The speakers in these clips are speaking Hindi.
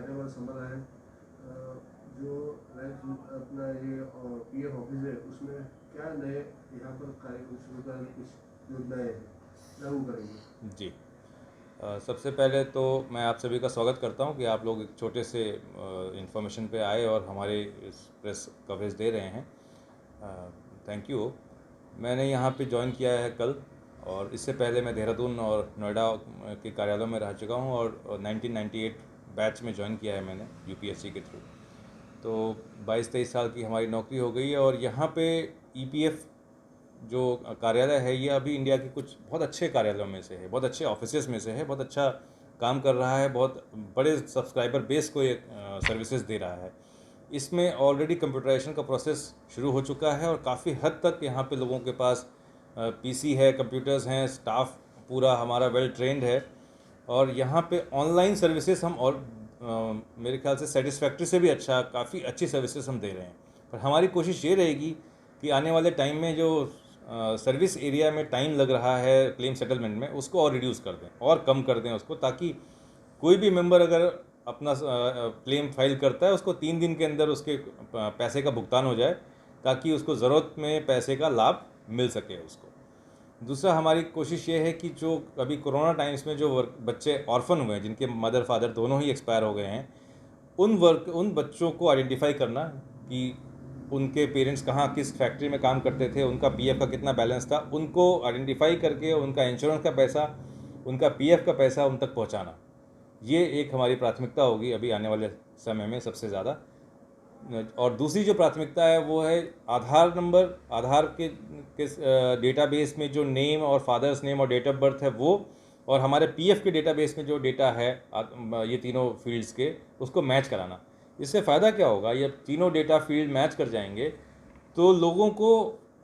आने वाला समय है, जो अपना ये पीएफ ऑफिस है उसमें क्या नए यहाँ पर कार्यक्रम शुरू कर कुछ योजनाएं लागू करेंगे? जी, सबसे पहले तो मैं आप सभी का स्वागत करता हूं कि आप लोग एक छोटे से इन्फॉर्मेशन पे आए और हमारे इस प्रेस कवरेज दे रहे हैं। Thank you. मैंने यहाँ पे ज्वाइन किया है कल, और इससे पहले मैं देहरादून और नोएडा के कार्यालयों में रह चुका हूँ, और 1998 बैच में ज्वाइन किया है मैंने यूपीएससी के थ्रू। तो 22-23 साल की हमारी नौकरी हो गई है, और यहाँ पे ईपीएफ जो कार्यालय है ये अभी इंडिया के कुछ बहुत अच्छे कार्यालयों में से है, बहुत अच्छे ऑफिसेज में से है, बहुत अच्छा काम कर रहा है, बहुत बड़े सब्सक्राइबर बेस को ये सर्विसेज दे रहा है। इसमें ऑलरेडी कंप्यूटराइजेशन का प्रोसेस शुरू हो चुका है, और काफ़ी हद तक यहाँ पे लोगों के पास पीसी है, कंप्यूटर्स हैं, स्टाफ पूरा हमारा वेल ट्रेंड है, और यहाँ पे ऑनलाइन सर्विसेज हम और मेरे ख्याल से सेटिस्फैक्ट्री से भी अच्छा, काफ़ी अच्छी सर्विसेज हम दे रहे हैं। पर हमारी कोशिश ये रहेगी कि आने वाले टाइम में जो सर्विस एरिया में टाइम लग रहा है क्लेम सेटलमेंट में, उसको और रिड्यूस कर दें और कम कर दें उसको, ताकि कोई भी मेंबर अगर अपना क्लेम फाइल करता है उसको 3 दिन के अंदर उसके पैसे का भुगतान हो जाए, ताकि उसको ज़रूरत में पैसे का लाभ मिल सके उसको। दूसरा, हमारी कोशिश ये है कि जो अभी कोरोना टाइम्स में जो बच्चे ऑर्फन हुए हैं, जिनके मदर फादर दोनों ही एक्सपायर हो गए हैं, उन बच्चों को आइडेंटिफाई करना कि उनके पेरेंट्स कहाँ किस फैक्ट्री में काम करते थे, उनका पीएफ का कितना बैलेंस था, उनको आइडेंटिफाई करके उनका इंश्योरेंस का पैसा, उनका पीएफ का पैसा उन तक पहुँचाना, ये एक हमारी प्राथमिकता होगी अभी आने वाले समय में सबसे ज़्यादा। और दूसरी जो प्राथमिकता है वो है आधार नंबर, आधार के डेटाबेस में जो नेम और फादर्स नेम और डेट ऑफ बर्थ है वो, और हमारे पीएफ के डेटाबेस में जो डेटा है ये तीनों फील्ड्स के, उसको मैच कराना। इससे फ़ायदा क्या होगा, ये तीनों डेटा फील्ड मैच कर जाएंगे तो लोगों को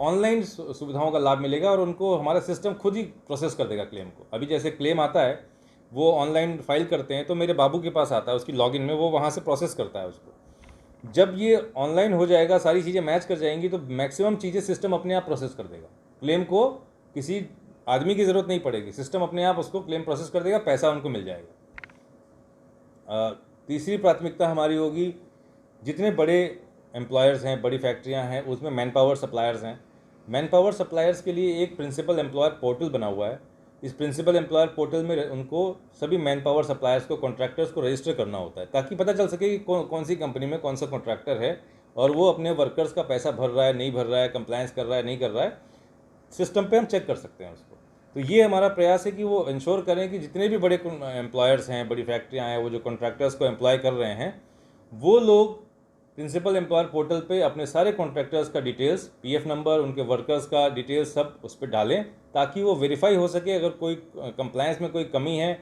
ऑनलाइन सुविधाओं का लाभ मिलेगा, और उनको हमारा सिस्टम खुद ही प्रोसेस कर देगा क्लेम को। अभी जैसे क्लेम आता है वो ऑनलाइन फाइल करते हैं तो मेरे बाबू के पास आता है, उसकी लॉगिन में वो वहाँ से प्रोसेस करता है उसको। जब ये ऑनलाइन हो जाएगा, सारी चीज़ें मैच कर जाएंगी, तो मैक्सिमम चीज़ें सिस्टम अपने आप प्रोसेस कर देगा। क्लेम को किसी आदमी की ज़रूरत नहीं पड़ेगी, सिस्टम अपने आप उसको क्लेम प्रोसेस कर देगा, पैसा उनको मिल जाएगा। तीसरी प्राथमिकता हमारी होगी, जितने बड़े एम्प्लॉयर्स हैं, बड़ी फैक्ट्रियां हैं, उसमें मैन पावर सप्लायर्स हैं। मैन पावर सप्लायर्स के लिए एक प्रिंसिपल एम्प्लॉयर पोर्टल बना हुआ है। इस प्रिंसिपल एम्प्लॉयर पोर्टल में उनको सभी मैन पावर सप्लायर्स को, कॉन्ट्रैक्टर्स को रजिस्टर करना होता है, ताकि पता चल सके कि कौन सी कंपनी में कौन सा कॉन्ट्रैक्टर है, और वो अपने वर्कर्स का पैसा भर रहा है, नहीं भर रहा है, कंप्लायंस कर रहा है, नहीं कर रहा है, सिस्टम पे हम चेक कर सकते हैं उसको। तो ये हमारा प्रयास है कि वो इंश्योर करें कि जितने भी बड़े एम्प्लॉयर्स हैं, बड़ी फैक्ट्रियाँ हैं, वो जो कॉन्ट्रैक्टर्स को एम्प्लॉय कर रहे हैं, वो लोग प्रिंसिपल एम्प्लॉयर पोर्टल पे अपने सारे कॉन्ट्रैक्टर्स का डिटेल्स, पीएफ नंबर, उनके वर्कर्स का डिटेल्स सब उस पर डालें, ताकि वो वेरीफाई हो सके। अगर कोई कंप्लायंस में कोई कमी है,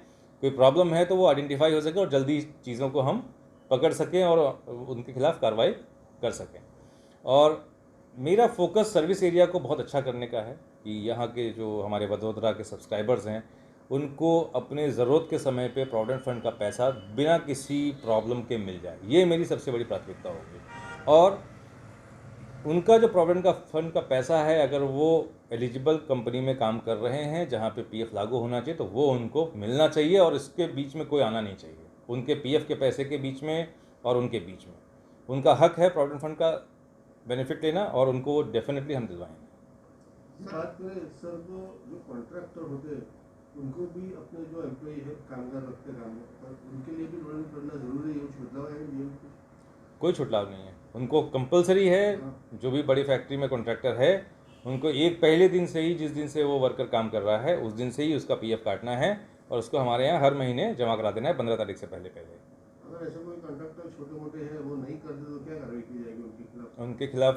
कोई प्रॉब्लम है, तो वो आइडेंटिफाई हो सके और जल्दी चीज़ों को हम पकड़ सकें और उनके खिलाफ़ कार्रवाई कर सकें। और मेरा फोकस सर्विस एरिया को बहुत अच्छा करने का है कि यहाँ के जो हमारे वडोदरा के सब्सक्राइबर्स हैं, उनको अपने ज़रूरत के समय पे प्रोविडेंट फंड का पैसा बिना किसी प्रॉब्लम के मिल जाए। ये मेरी सबसे बड़ी प्राथमिकता होगी। और उनका जो प्रोविडेंट फंड का पैसा है, अगर वो एलिजिबल कंपनी में काम कर रहे हैं जहाँ पे पीएफ लागू होना चाहिए, तो वो उनको मिलना चाहिए, और इसके बीच में कोई आना नहीं चाहिए। उनके पीएफ के पैसे के बीच में और उनके बीच में उनका हक है प्रोविडेंट फंड का बेनिफिट लेना, और उनको वो डेफिनेटली हम दिलवाएंगे। बात करें सर, वो जो कॉन्ट्रैक्टर होते हैं उनको भी अपने जो एम्प्लॉय है, कामगार रखते काम पर, उनके लिए भी प्रोविडेंट करना जरूरी है? कुछ बदलाव है नियम? कोई छुटलाव नहीं है, उनको कंपलसरी है। जो भी बड़ी फैक्ट्री में कॉन्ट्रैक्टर है, उनको एक पहले दिन से ही, जिस दिन से वो वर्कर काम कर रहा है, उस दिन से ही उसका पीएफ काटना है, और उसको हमारे यहाँ हर महीने जमा करा देना है 15 तारीख से पहले। अगर ऐसा कोई कॉन्ट्रैक्टर छोटे मोटे हैं वो नहीं करते तो क्या कार्रवाई की जाएगी उनके खिलाफ? उनके खिलाफ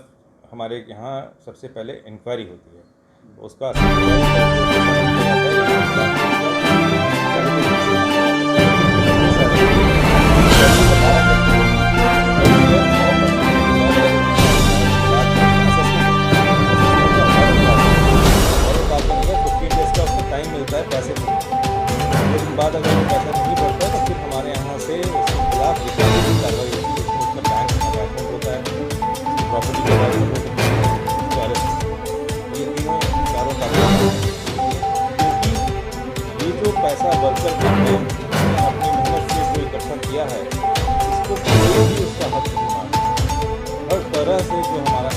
हमारे यहाँ सबसे पहले इंक्वायरी होती है, उसका टाइम मिलता है पैसे लेकिन बाद अगर वो पैसा नहीं भरता है तो फिर हमारे यहाँ से उसके खिलाफ कार्रवाई होती है। उसका बैंक अटैचमेंट होता है, प्रॉपर्टी के बारे में ये तीनों चारों कार्रवाई, क्योंकि ये जो पैसा वर्कर ने अपनी मेहनत से जो इकट्ठा किया है उसको कोई भी उसका हक नहीं मांगता। हर तरह से जो हमारा